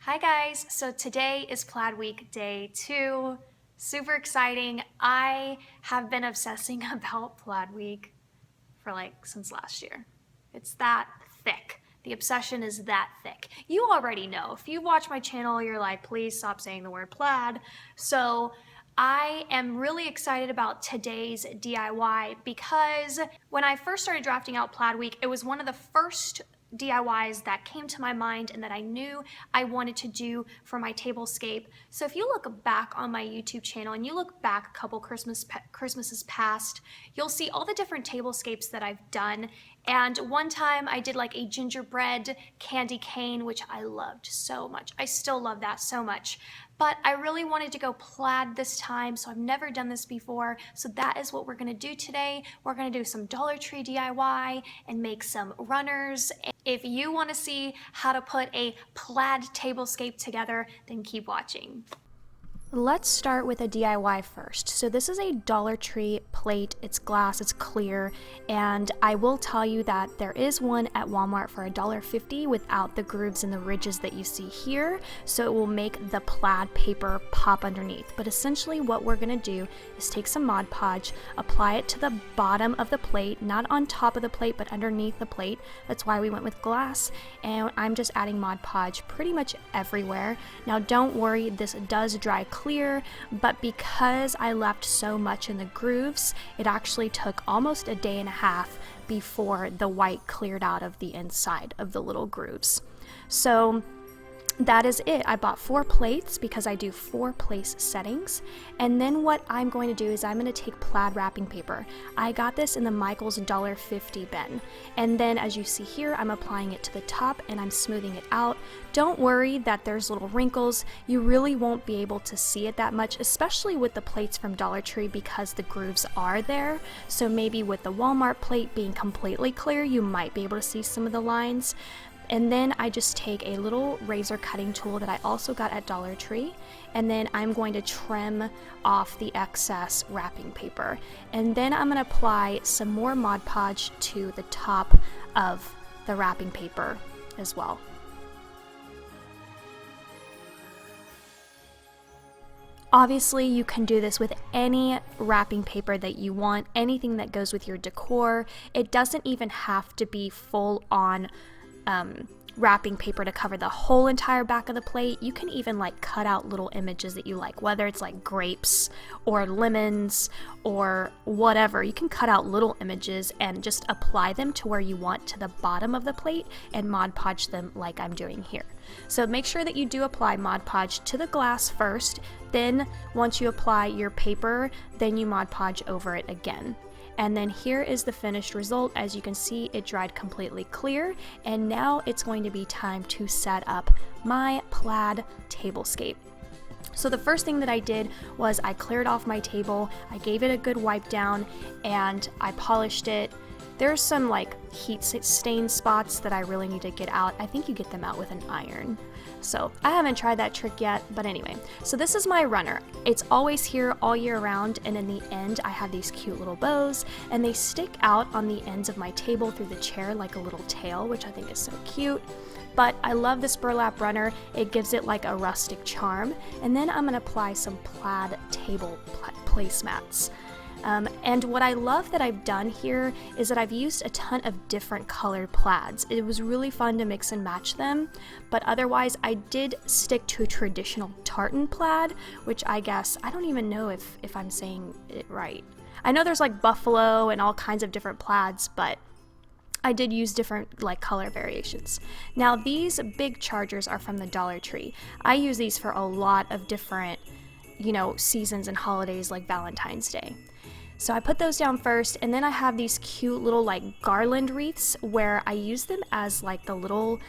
Hi guys, so today is Plaid Week Day 2. Super exciting. I have been obsessing about Plaid Week for since last year. It's that thick. The obsession is that thick. You already know. If you watch my channel, you're like, please stop saying the word plaid. So I am really excited about today's DIY because when I first started drafting out Plaid Week, it was one of the first DIYs that came to my mind and that I knew I wanted to do for my tablescape. So if you look back on my YouTube channel and you look back a couple Christmases past, you'll see all the different tablescapes that I've done. And one time I did like a gingerbread candy cane, which I loved so much. I still love that so much. But I really wanted to go plaid this time, so I've never done this before. So that is what we're gonna do today. We're gonna do some Dollar Tree DIY and make some runners. If you wanna see how to put a plaid tablescape together, then keep watching. Let's start with a DIY first. So this is a Dollar Tree plate. It's glass, it's clear, and I will tell you that there is one at Walmart for $1.50 without the grooves and the ridges that you see here, so it will make the plaid paper pop underneath. But essentially what we're gonna do is take some Mod Podge, apply it to the bottom of the plate, not on top of the plate, but underneath the plate. That's why we went with glass, and I'm just adding Mod Podge pretty much everywhere. Now don't worry, this does dry clear, but because I left so much in the grooves, it actually took almost a day and a half before the white cleared out of the inside of the little grooves. So that is it. I bought 4 plates because I do 4 place settings. And then what I'm going to do is I'm going to take plaid wrapping paper. I got this in the Michael's $1.50 bin. And then as you see here, I'm applying it to the top and I'm smoothing it out. Don't worry that there's little wrinkles. You really won't be able to see it that much, especially with the plates from Dollar Tree because the grooves are there. So maybe with the Walmart plate being completely clear, you might be able to see some of the lines. And then I just take a little razor cutting tool that I also got at Dollar Tree, and then I'm going to trim off the excess wrapping paper. And then I'm going to apply some more Mod Podge to the top of the wrapping paper as well. Obviously, you can do this with any wrapping paper that you want, anything that goes with your decor. It doesn't even have to be full on wrapping paper to cover the whole entire back of the plate. You can even cut out little images that you like, whether it's like grapes or lemons or whatever. You can cut out little images and just apply them to where you want to the bottom of the plate and Mod Podge them like I'm doing here. So make sure that you do apply Mod Podge to the glass first, then once you apply your paper, then you Mod Podge over it again. And then here is the finished result. As you can see, it dried completely clear, and now it's going to be time to set up my plaid tablescape. So the first thing that I did was I cleared off my table, I gave it a good wipe down, and I polished it. There's some heat stain spots that I really need to get out. I think you get them out with an iron. So I haven't tried that trick yet, but anyway. So this is my runner. It's always here all year round, and in the end I have these cute little bows, and they stick out on the ends of my table through the chair like a little tail, which I think is so cute. But I love this burlap runner. It gives it like a rustic charm. And then I'm gonna apply some plaid table placemats. And what I love that I've done here is that I've used a ton of different colored plaids. It was really fun to mix and match them, but otherwise I did stick to a traditional tartan plaid, which I guess, I don't even know if I'm saying it right. I know there's buffalo and all kinds of different plaids, but I did use different color variations. Now these big chargers are from the Dollar Tree. I use these for a lot of different, seasons and holidays like Valentine's Day. So I put those down first, and then I have these cute little garland wreaths where I use them as the little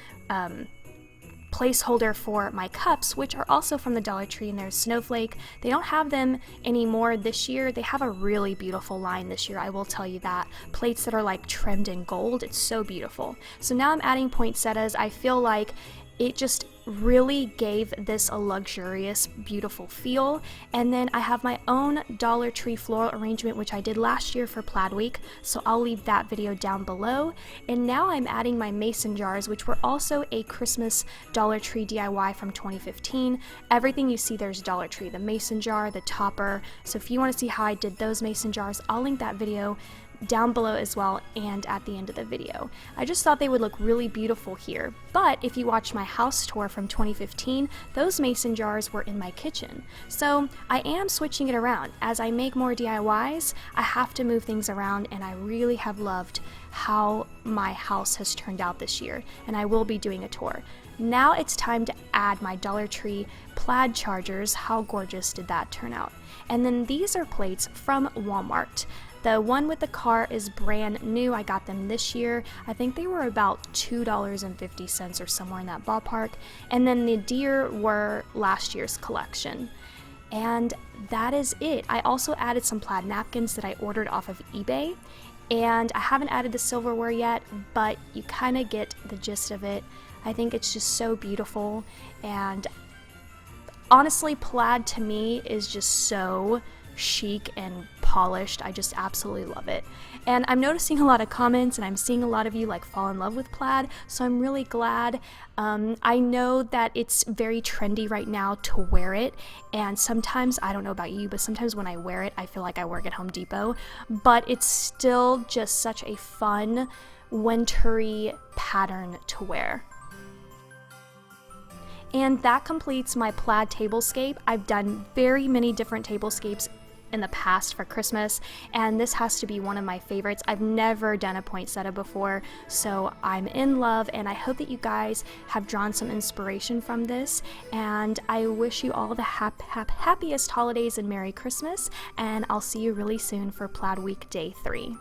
placeholder for my cups, which are also from the Dollar Tree, and there's Snowflake. They don't have them anymore this year. They have a really beautiful line this year, I will tell you that. Plates that are trimmed in gold. It's so beautiful. So now I'm adding poinsettias. I feel like it just really gave this a luxurious, beautiful feel. And then I have my own Dollar Tree floral arrangement, which I did last year for Plaid Week, so I'll leave that video down below. And now I'm adding my mason jars, which were also a Christmas Dollar Tree DIY from 2015. Everything you see there's Dollar Tree, the mason jar, the topper. So if you want to see how I did those mason jars, I'll link that video down below as well and at the end of the video. I just thought they would look really beautiful here. But if you watch my house tour from 2015, those mason jars were in my kitchen. So I am switching it around. As I make more DIYs, I have to move things around, and I really have loved how my house has turned out this year, and I will be doing a tour. Now it's time to add my Dollar Tree plaid chargers. How gorgeous did that turn out? And then these are plates from Walmart. The one with the car is brand new. I got them this year. I think they were about $2.50 or somewhere in that ballpark. And then the deer were last year's collection. And that is it. I also added some plaid napkins that I ordered off of eBay. And I haven't added the silverware yet, but you kind of get the gist of it. I think it's just so beautiful. And honestly, plaid to me is just so chic and polished. I just absolutely love it. And I'm noticing a lot of comments, and I'm seeing a lot of you like fall in love with plaid, so I'm really glad. I know that it's very trendy right now to wear it, and sometimes, I don't know about you, but sometimes when I wear it, I feel like I work at Home Depot, but it's still just such a fun, wintry pattern to wear. And that completes my plaid tablescape. I've done very many different tablescapes in the past for Christmas, and this has to be one of my favorites. I've never done a poinsettia before, so I'm in love, and I hope that you guys have drawn some inspiration from this, and I wish you all the happiest holidays and Merry Christmas, and I'll see you really soon for Plaid Week Day 3.